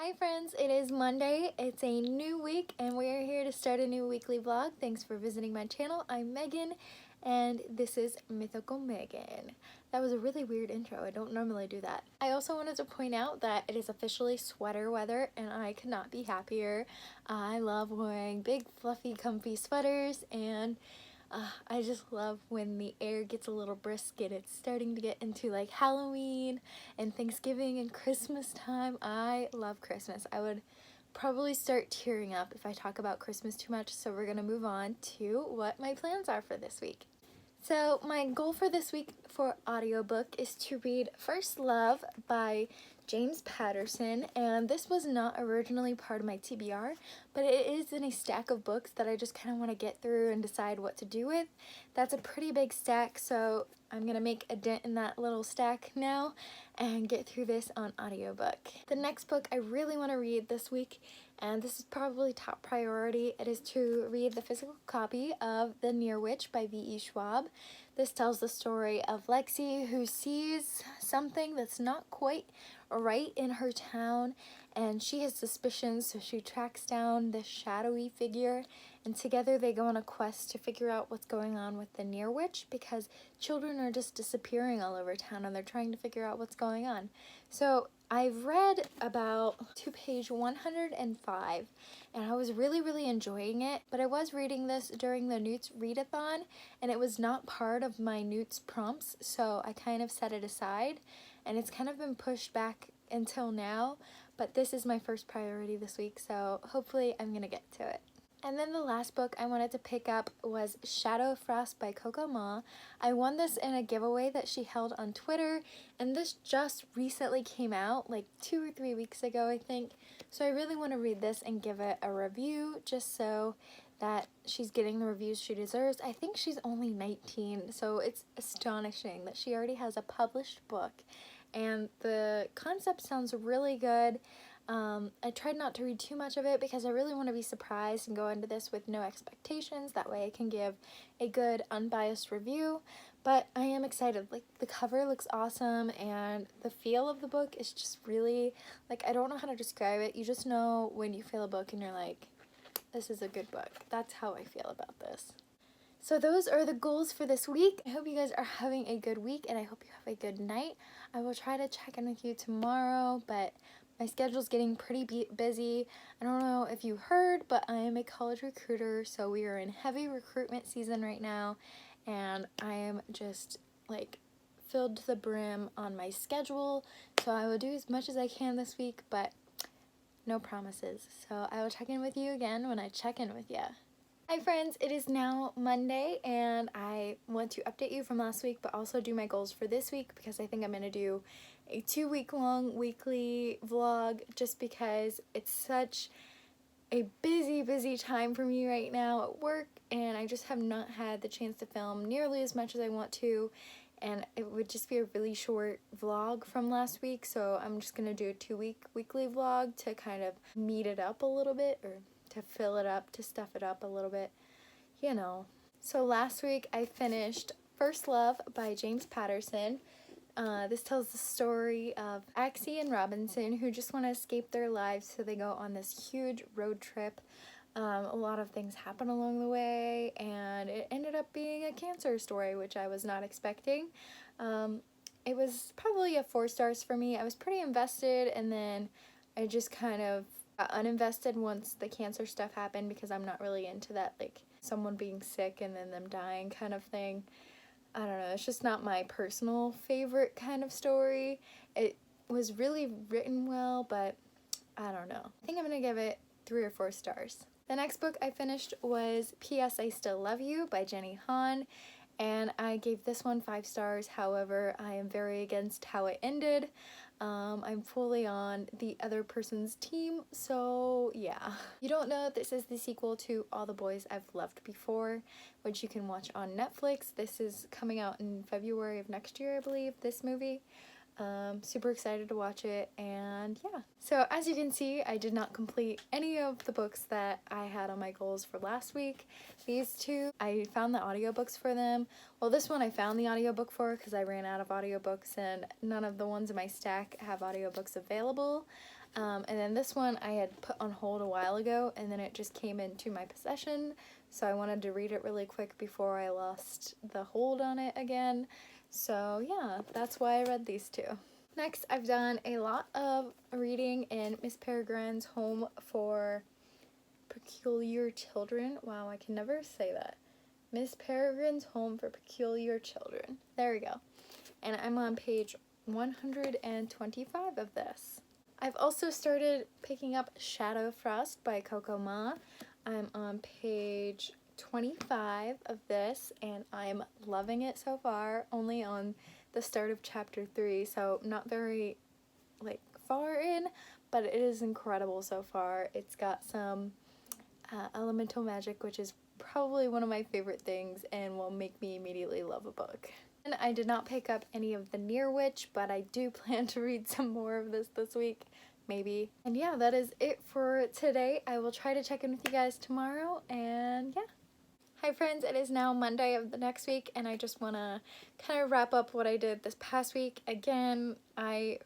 Hi friends, it is Monday, it's a new week, and we are here to start a new weekly vlog. Thanks for visiting my channel. I'm Megan, and this is Mythical Megan. That was a really weird intro, I don't normally do that. I also wanted to point out that it is officially sweater weather, and I could not be happier. I love wearing big, fluffy, comfy sweaters, and I just love when the air gets a little brisk and it's starting to get into like Halloween and Thanksgiving and Christmas time. I love Christmas. I would probably start tearing up if I talk about Christmas too much, so we're gonna move on to what my plans are for this week. So my goal for this week for audiobook is to read First Love by James Patterson, and this was not originally part of my TBR, but it is in a stack of books that I just kind of want to get through and decide what to do with. That's a pretty big stack, so I'm gonna make a dent in that little stack now and get through this on audiobook. The next book I really want to read this week, and this is probably top priority, it is to read the physical copy of The Near Witch by V.E. Schwab. This tells the story of Lexi, who sees something that's not quite right in her town, and she has suspicions, so she tracks down this shadowy figure, and together they go on a quest to figure out what's going on with the Near Witch, because children are just disappearing all over town and they're trying to figure out what's going on. So I've read about to page 105, and I was really enjoying it, but I was reading this during the Newt's readathon, and it was not part of my Newt's prompts, so I kind of set it aside, and it's kind of been pushed back until now, but this is my first priority this week, so hopefully I'm gonna get to it. And then the last book I wanted to pick up was Shadow Frost by Coco. I won this in a giveaway that she held on Twitter, and this just recently came out, like 2 or 3 weeks ago, I think. So I really want to read this and give it a review, just so that she's getting the reviews she deserves. I think she's only 19, so it's astonishing that she already has a published book, and the concept sounds really good. I tried not to read too much of it because I really want to be surprised and go into this with no expectations. That way I can give a good unbiased review, but I am excited. Like, the cover looks awesome, and the feel of the book is just really, like, I don't know how to describe it. You just know when you feel a book and you're like, this is a good book. That's how I feel about this. So those are the goals for this week. I hope you guys are having a good week, and I hope you have a good night. I will try to check in with you tomorrow, but my schedule's getting pretty busy. I don't know if you heard, but I am a college recruiter, so we are in heavy recruitment season right now, and I am just like filled to the brim on my schedule, so I will do as much as I can this week, but no promises. So I will check in with you again when I check in with you. Hi friends, it is now Monday, and I want to update you from last week, but also do my goals for this week, because I think I'm going to do a 2-week-long weekly vlog, just because it's such a busy time for me right now at work, and I just have not had the chance to film nearly as much as I want to, and it would just be a really short vlog from last week, so I'm just going to do a 2-week weekly vlog to kind of meet it up a little bit, or to fill it up, to stuff it up a little bit, you know. So last week I finished First Love by James Patterson. This tells the story of Axie and Robinson, who just want to escape their lives, so they go on this huge road trip. A lot of things happen along the way, and it ended up being a cancer story, which I was not expecting. It was probably a 4 stars for me. I was pretty invested, and then I just kind of got uninvested once the cancer stuff happened, because I'm not really into that, like, someone being sick and then them dying kind of thing. I don't know, it's just not my personal favorite kind of story. It was really written well, but I don't know. I think I'm gonna give it 3 or 4 stars. The next book I finished was P.S. I Still Love You by Jenny Han, and I gave this one 5 stars. However, I am very against how it ended. I'm fully on the other person's team, so yeah. You don't know, this is the sequel to All the Boys I've Loved Before, which you can watch on Netflix. This is coming out in February of next year, I believe, this movie. Super excited to watch it, and yeah. So as you can see, I did not complete any of the books that I had on my goals for last week. These two, I found the audiobooks for them. Well, this one I found the audiobook for because I ran out of audiobooks, and none of the ones in my stack have audiobooks available. And then this one I had put on hold a while ago, and then it just came into my possession, so I wanted to read it really quick before I lost the hold on it again. So yeah, that's why I read these two. Next, I've done a lot of reading in Miss Peregrine's Home for Peculiar Children. Wow, I can never say that. Miss Peregrine's Home for Peculiar Children. There we go. And I'm on page 125 of this. I've also started picking up Shadow Frost by Coco Marr. I'm on page 25 of this, and I'm loving it so far. Only on the start of chapter 3, so not very like far in, but it is incredible so far. It's got some elemental magic, which is probably one of my favorite things and will make me immediately love a book. And I did not pick up any of the Near Witch, but I do plan to read some more of this week, maybe. And yeah, that is it for today. I will try to check in with you guys tomorrow, and yeah. Hi friends, it is now Monday of the next week, and I just want to kind of wrap up what I did this past week. Again, I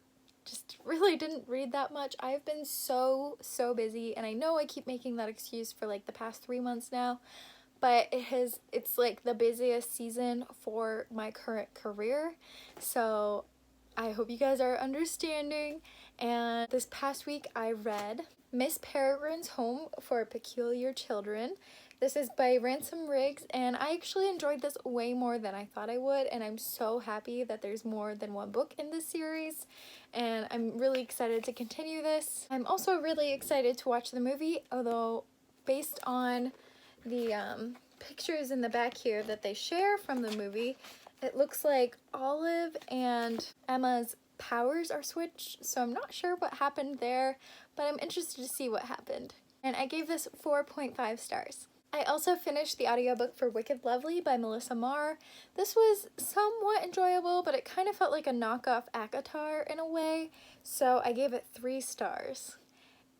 just really didn't read that much. I've been so busy, and I know I keep making that excuse for like the past 3 months now, but it's like the busiest season for my current career, so I hope you guys are understanding. And this past week I read Miss Peregrine's Home for Peculiar Children. This is by Ransom, and I actually enjoyed this way more than I thought I would, and I'm so happy that there's more than one book in this series, and I'm really excited to continue this. I'm also really excited to watch the movie, although based on the pictures in the back here that they share from the movie, it looks like Olive and Emma's powers are switched, so I'm not sure what happened there, but I'm interested to see what happened. And I gave this 4.5 stars. I also finished the audiobook for Wicked Lovely by Melissa Marr. This was somewhat enjoyable, but it kind of felt like a knockoff ACOTAR in a way, so I gave it 3 stars.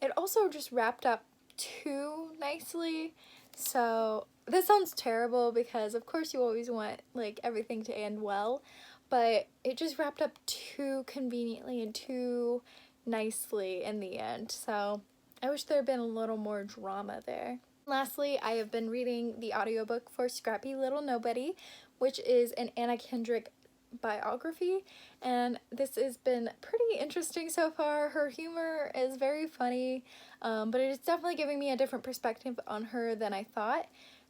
It also just wrapped up too nicely, so this sounds terrible because of course you always want like everything to end well, but it just wrapped up too conveniently and too nicely in the end, so I wish there had been a little more drama there. Lastly, I have been reading the audiobook for Scrappy Little Nobody, which is an Anna Kendrick biography, and this has been pretty interesting so far. Her humor is very funny, but it is definitely giving me a different perspective on her than I thought,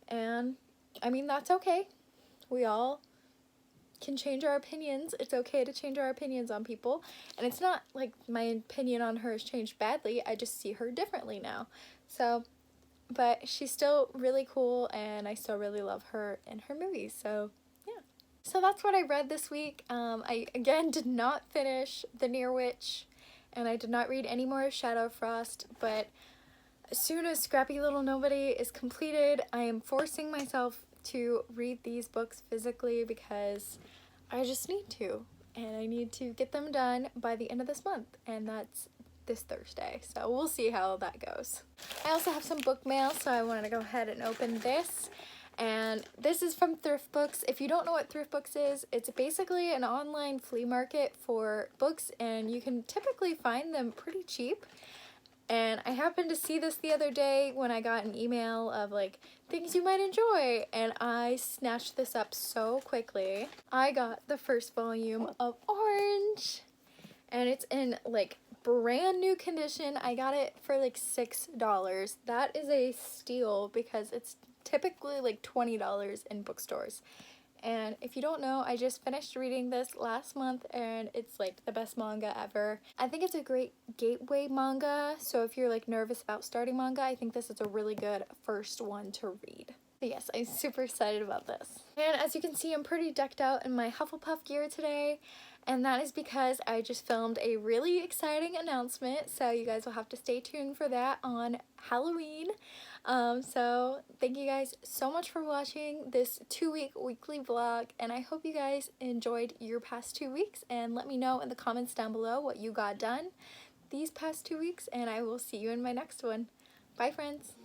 and I mean, that's okay. We all can change our opinions. It's okay to change our opinions on people, and it's not like my opinion on her has changed badly. I just see her differently now. So, but she's still really cool, and I still really love her in her movies, so yeah. So that's what I read this week. I again did not finish The Near Witch, and I did not read any more of Shadow Frost, but as soon as Scrappy Little Nobody is completed, I am forcing myself to read these books physically because I just need to, and I need to get them done by the end of this month, and that's this Thursday, so we'll see how that goes. I also have some book mail, so I wanted to go ahead and open this, and this is from Thrift Books. If you don't know what Thrift Books is, it's basically an online flea market for books, and you can typically find them pretty cheap. And I happened to see this the other day when I got an email of like things you might enjoy, and I snatched this up so quickly. I got the first volume of Orange, and it's in like brand new condition. I got it for like $6. That is a steal because it's typically like $20 in bookstores. And if you don't know, I just finished reading this last month, and it's like the best manga ever. I think it's a great gateway manga, so if you're like nervous about starting manga, I think this is a really good first one to read. But yes, I'm super excited about this. And as you can see, I'm pretty decked out in my Hufflepuff gear today, and that is because I just filmed a really exciting announcement, so you guys will have to stay tuned for that on Halloween. So thank you guys so much for watching this 2-week weekly vlog, and I hope you guys enjoyed your past 2 weeks, and let me know in the comments down below what you got done these past 2 weeks, and I will see you in my next one. Bye friends!